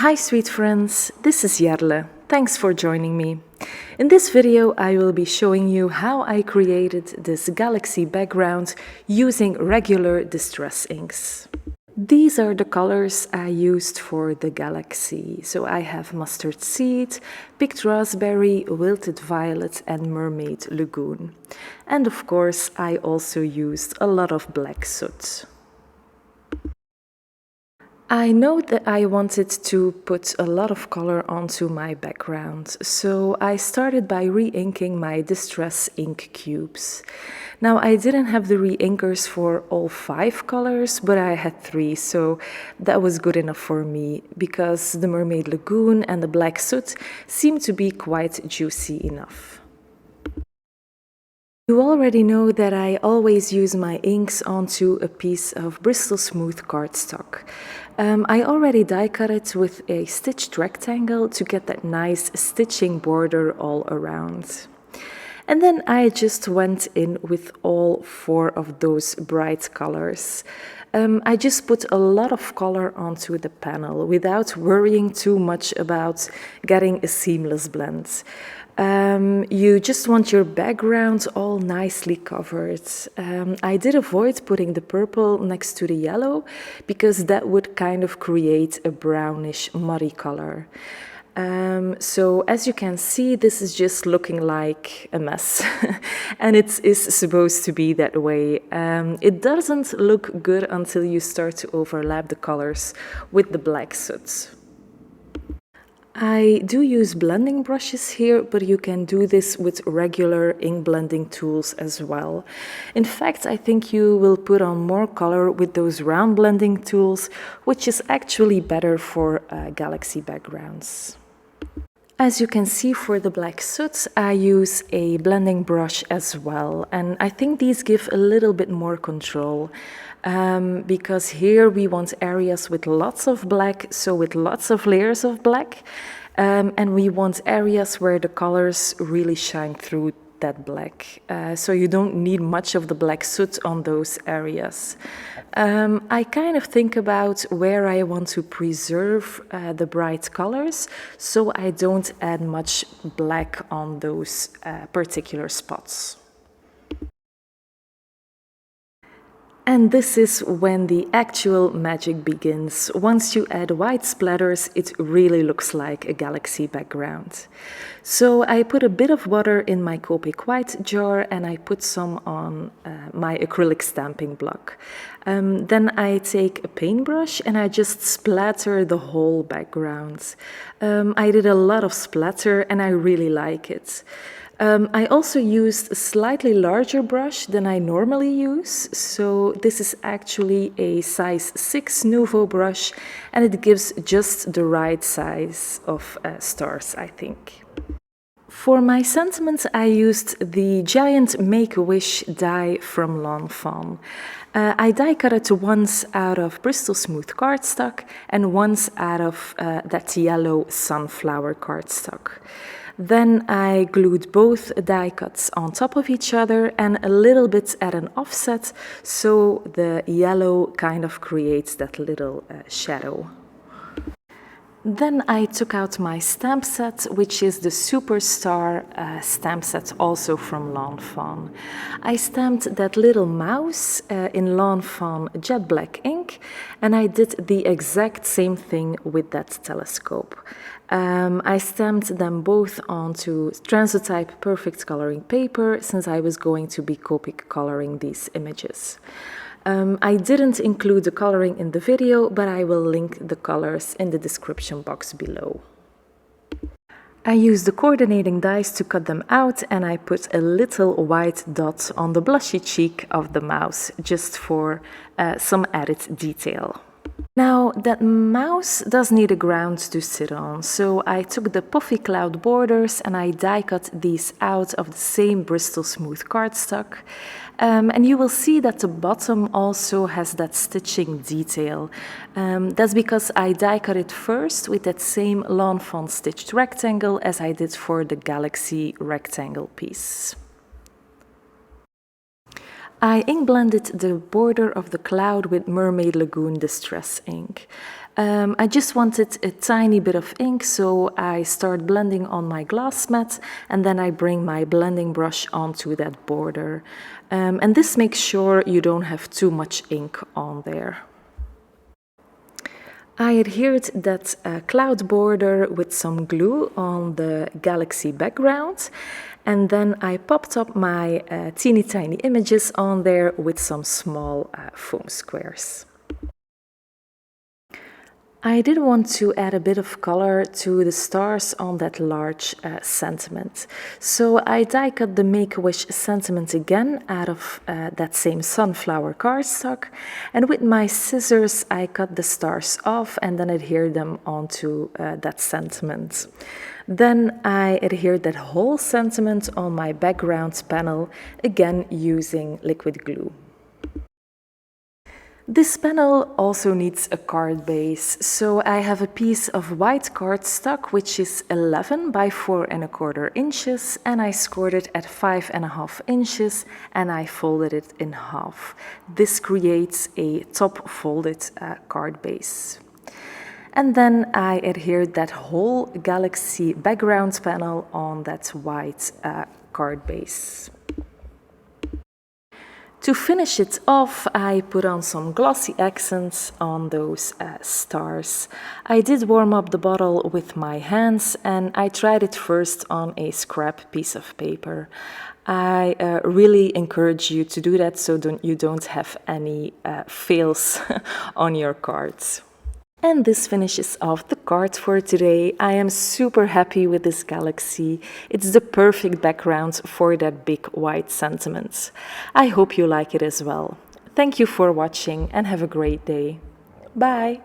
Hi sweet friends, this is Jarle. Thanks for joining me. In this video I will be showing you how I created this galaxy background using regular distress inks. These are the colors I used for the galaxy. So I have mustard seed, picked raspberry, wilted violet and mermaid lagoon. And of course I also used a lot of black soot. I know that I wanted to put a lot of color onto my background, so I started by re-inking my distress ink cubes. Now I didn't have the re-inkers for all 5 colors, but I had 3, so that was good enough for me, because the mermaid lagoon and the black soot seemed to be quite juicy enough. You already know that I always use my inks onto a piece of Bristol Smooth cardstock. I already die cut it with a stitched rectangle to get that nice stitching border all around. And then I just went in with all 4 of those bright colors. I just put a lot of color onto the panel without worrying too much about getting a seamless blend. You just want your background all nicely covered. I did avoid putting the purple next to the yellow because that would kind of create a brownish muddy color. So as you can see, this is just looking like a mess and it is supposed to be that way. It doesn't look good until you start to overlap the colors with the black soot. I do use blending brushes here, but you can do this with regular ink blending tools as well. In fact, I think you will put on more color with those round blending tools, which is actually better for galaxy backgrounds. As you can see, for the black soot, I use a blending brush as well, and I think these give a little bit more control. Because here we want areas with lots of black, so with lots of layers of black, and we want areas where the colors really shine through that black, so you don't need much of the black soot on those areas. I kind of think about where I want to preserve the bright colors, so I don't add much black on those particular spots. And this is when the actual magic begins. Once you add white splatters, it really looks like a galaxy background. So I put a bit of water in my Copic white jar and I put some on my acrylic stamping block. Then I take a paintbrush and I just splatter the whole background. I did a lot of splatter and I really like it. I also used a slightly larger brush than I normally use, so this is actually a size 6 Nuvo brush and it gives just the right size of stars, I think. For my sentiments I used the giant Make-A-Wish die from Lawn Fawn. I die cut it once out of Bristol Smooth cardstock and once out of that yellow sunflower cardstock. Then I glued both die cuts on top of each other and a little bit at an offset, so the yellow kind of creates that little shadow. Then I took out my stamp set, which is the Superstar stamp set, also from Lawn Fawn. I stamped that little mouse in Lawn Fawn jet black ink, and I did the exact same thing with that telescope. I stamped them both onto Transotype Perfect coloring paper, since I was going to be Copic coloring these images. I didn't include the coloring in the video, but I will link the colors in the description box below. I used the coordinating dies to cut them out and I put a little white dot on the blushy cheek of the mouse, just for some added detail. Now, that mouse does need a ground to sit on, so I took the puffy cloud borders and I die cut these out of the same Bristol Smooth cardstock. And you will see that the bottom also has that stitching detail. That's because I die cut it first with that same Lawn Fawn stitched rectangle as I did for the galaxy rectangle piece. I ink blended the border of the cloud with Mermaid Lagoon Distress ink. I just wanted a tiny bit of ink, so I start blending on my glass mat and then I bring my blending brush onto that border. And this makes sure you don't have too much ink on there. I adhered that cloud border with some glue on the galaxy background, and then I popped up my teeny tiny images on there with some small foam squares. I did want to add a bit of color to the stars on that large sentiment. So I die cut the Make-A-Wish sentiment again out of that same sunflower cardstock, and with my scissors I cut the stars off and then adhered them onto that sentiment. Then I adhered that whole sentiment on my background panel, again using liquid glue. This panel also needs a card base, so I have a piece of white cardstock which is 11 by 4¼ inches, and I scored it at 5½ inches and I folded it in half. This creates a top folded card base. And then I adhered that whole galaxy background panel on that white card base. To finish it off, I put on some glossy accents on those stars. I did warm up the bottle with my hands and I tried it first on a scrap piece of paper. I really encourage you to do that so you don't have any fails on your cards. And this finishes off the card for today. I am super happy with this galaxy. It's the perfect background for that big white sentiment. I hope you like it as well. Thank you for watching and have a great day. Bye!